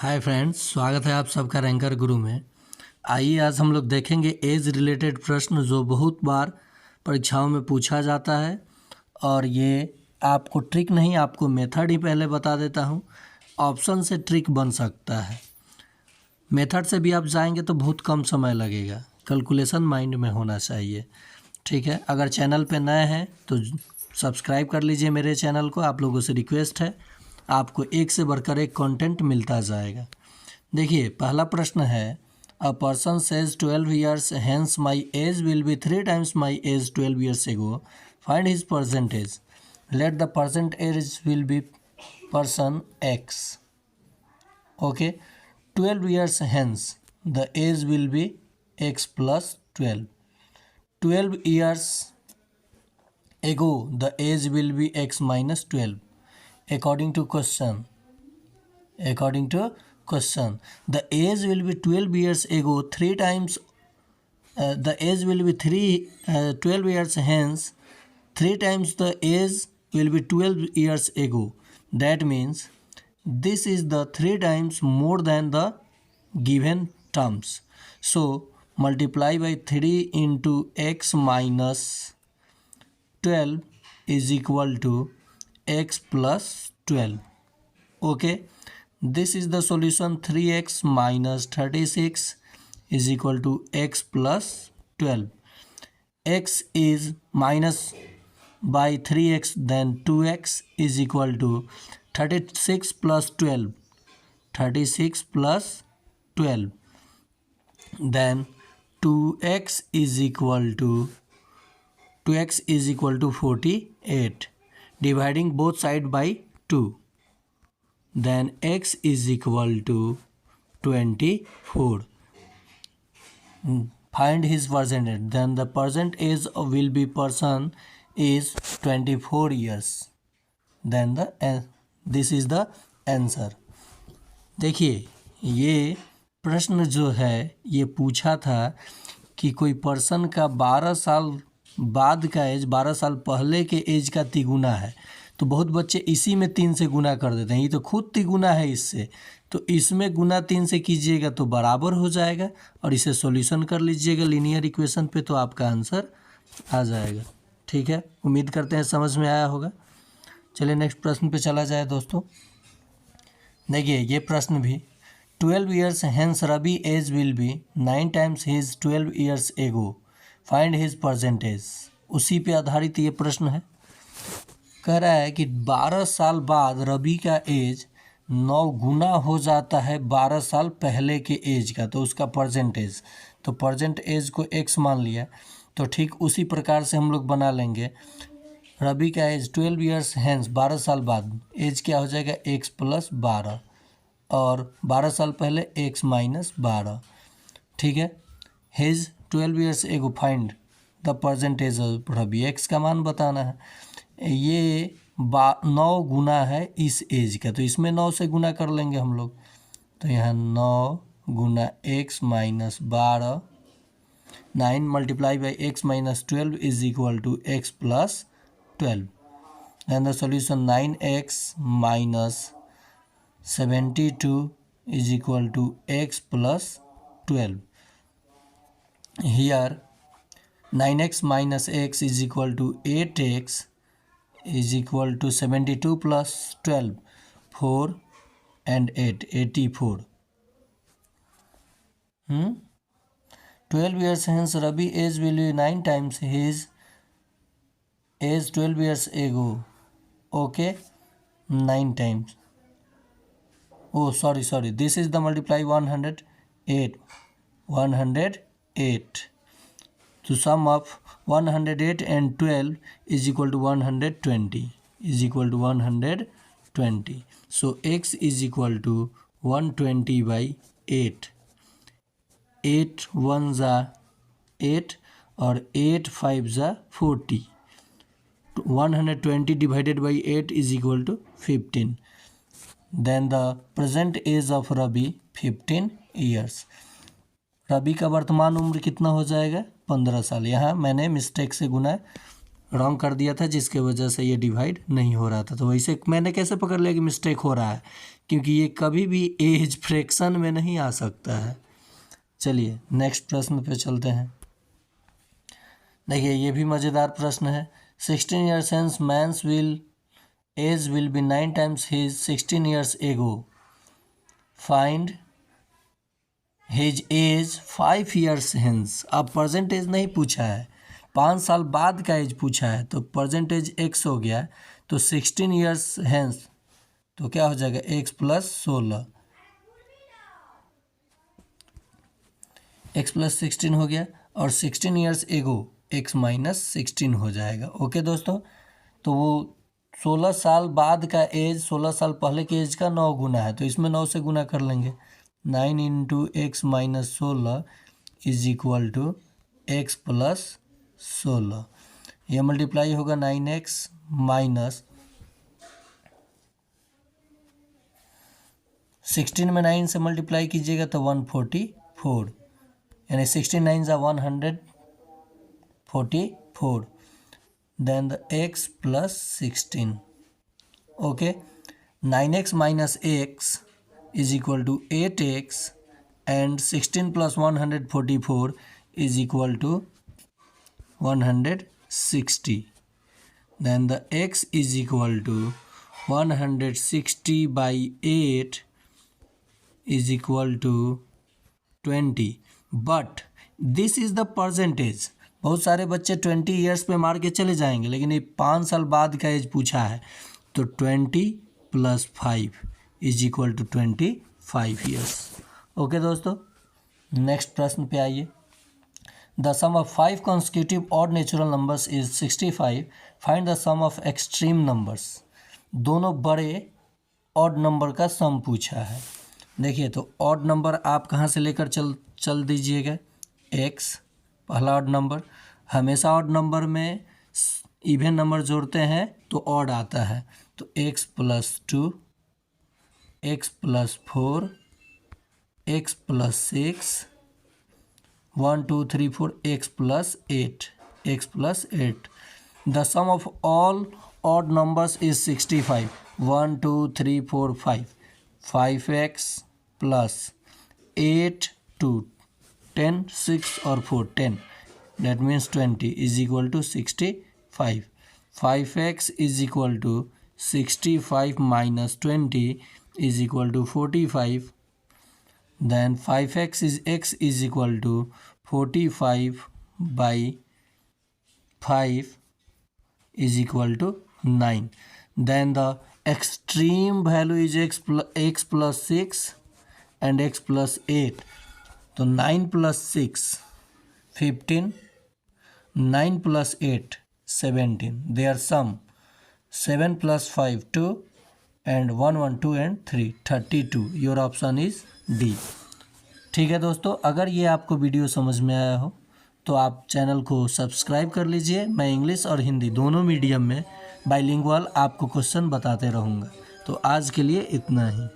Hi friends, स्वागत है आप सबका रैंकर गुरु में। आइए आज हम लोग देखेंगे एज रिलेटेड प्रश्न जो बहुत बार परीक्षाओं में पूछा जाता है। और ये आपको ट्रिक नहीं, आपको मेथड ही पहले बता देता हूँ। ऑप्शन से ट्रिक बन सकता है, मेथड से भी आप जाएंगे तो बहुत कम समय लगेगा। कैलकुलेशन माइंड में होना चाहिए, ठीक है। अगर चैनल पे नए हैं तो सब्सक्राइब कर लीजिए मेरे चैनल को। आप लोगों से रिक्वेस्ट है, आपको एक से बढ़कर एक कंटेंट मिलता जाएगा। देखिए पहला प्रश्न है, a person says 12 years hence my age will be 3 times my age 12 years ago, find his percentage. Let the present age will be person X. Okay, 12 years hence the age will be X plus 12। 12 years ago the age will be x minus 12 according to question. The age will be 12 years ago 3 times. The age will be 12 years hence 3 times the age will be 12 years ago. That means this is the 3 times more than the given terms. So multiply by 3 into x minus 12 is equal to x plus 12. Okay, this is the solution. 3x minus 36 is equal to x plus 12. X is minus by 3x, then 2x is equal to 36 plus 12. 36 plus 12, then 2x is equal to 48, dividing both sides by 2, then x is equal to 24. Find his percentage. Then the percentage will be person is 24 years. Then this is the answer. देखिए ये प्रश्न जो है ये पूछा था कि कोई पर्सन का 12 साल बाद का एज 12 साल पहले के एज का तिगुना है। तो बहुत बच्चे इसी में 3 से गुना कर देते हैं, ये तो खुद तिगुना है इससे, तो इसमें गुना 3 से कीजिएगा तो बराबर हो जाएगा और इसे सॉल्यूशन कर लीजिएगा लीनियर इक्वेशन पे, तो आपका आंसर आ जाएगा। ठीक है, उम्मीद करते हैं समझ में आया होगा। चलिए नेक्स्ट प्रश्न पे चला जाए दोस्तों। देखिए ये प्रश्न भी, 12 years hence Ravi age will be 9 times his 12 years ago, find his percentage. उसी पे आधारित ये प्रश्न है। कह रहा है कि 12 साल बाद रवि का एज 9 गुना हो जाता है 12 साल पहले के एज का, तो उसका परसेंटेज, तो परसेंट एज को x मान लिया। तो ठीक उसी प्रकार से हम लोग बना लेंगे। रवि का एज 12 ईयर्स हैंस 12 साल बाद एज क्या हो जाएगा x प्लस 12, और 12 साल पहले x माइनस 12। ठीक है, his 12 years ago, find the percentage of Ravi, X का मान बताना है। ये 9 गुना है इस एज का, तो इसमें 9 से गुना कर लेंगे हम लोग। तो यहाँ 9 गुना x minus 12, 9 multiply by x minus 12 is equal to x plus 12। And the solution 9x minus 72 is equal to x plus 12. Here 9x minus x is equal to 8x is equal to 72 plus 12, 4 and 8, 84. 12 years hence Rabi age will be 9 times his age 12 years ago. Okay, 9 times. Oh sorry, this is the multiply 108. So sum of 108 and 12 is equal to 120, is equal to 120. So x is equal to 120 by 8, 8 1 जा 8 और 8 5 जा 40। 120 divided by 8 is equal to 15. Then the present age of Rabi 15 years. Ravi का वर्तमान उम्र कितना हो जाएगा 15 साल। यहाँ मैंने मिस्टेक से गुना रॉन्ग कर दिया था, जिसके वजह से ये डिवाइड नहीं हो रहा था। तो वैसे मैंने कैसे पकड़ लिया कि मिस्टेक हो रहा है, क्योंकि ये कभी भी एज फ्रैक्शन में नहीं आ सकता है। चलिए नेक्स्ट प्रश्न पे चलते हैं। देखिए ये भी मज़ेदार प्रश्न है। 16 years hence man's age will be 9 times his 16 years ago. Find his age 5 years hence. अब परसेंटेज नहीं पूछा है, 5 साल बाद का एज पूछा है, तो परसेंटेज x हो गया। तो 16 years hence तो क्या हो जाएगा x + 16, x + 16 हो गया, और 16 years ago x - 16 हो जाएगा। ओके दोस्तों, तो वो 16 साल बाद का एज 16 साल पहले के एज का 9 गुना है, तो इसमें 9 से गुना कर लेंगे। 9 × x - 16 = x + 16। यह मल्टीप्लाई होगा 9x माइनस 16 में 9 से मल्टीप्लाई कीजिएगा तो 144, यानी 16 9 = 144, then the x + 16. Okay, 9x minus x = 8x, and 16 + 144 = 160. Then the x = 160/8 = 20. But this is the percentage. बहुत सारे बच्चे 20 ईयर्स पे मार के चले जाएंगे, लेकिन ये 5 साल बाद का एज पूछा है, तो 20 + 5 = 25 ईयर्स। ओके दोस्तों, नेक्स्ट प्रश्न पे आइए। The sum of 5 consecutive odd natural numbers is 65. Find the sum of extreme numbers. दोनों बड़े ऑड नंबर का सम पूछा है। देखिए, तो ऑड नंबर आप कहाँ से लेकर चल दीजिएगा। x पहला ऑड नंबर, हमेशा ऑड नंबर में इवन नंबर जोड़ते हैं तो ऑड आता है, तो x + 2, x + 4, x + 6, 1 2 3 4, x + 8, x + 8. The sum of all odd numbers is 65. 1 2 3 4 5. 5x plus 8 2 10 6 or 4 10. That means 20 is equal to 65. 5x is equal to 65 minus 20 is equal to 45. Then 5x is equal to 45 by 5 is equal to 9. Then the extreme value is x plus 6 and x plus 8. So 9 plus 6 15, 9 plus 8 17. Their sum 7 plus 5 2 and 1 1 2 and 3 32. Your option is D. ठीक है दोस्तों, अगर ये आपको video समझ में आया हो तो आप चैनल को सब्सक्राइब कर लीजिए। मैं इंग्लिश और हिंदी दोनों मीडियम में बाइलिंगुअल आपको क्वेश्चन बताते रहूँगा। तो आज के लिए इतना ही।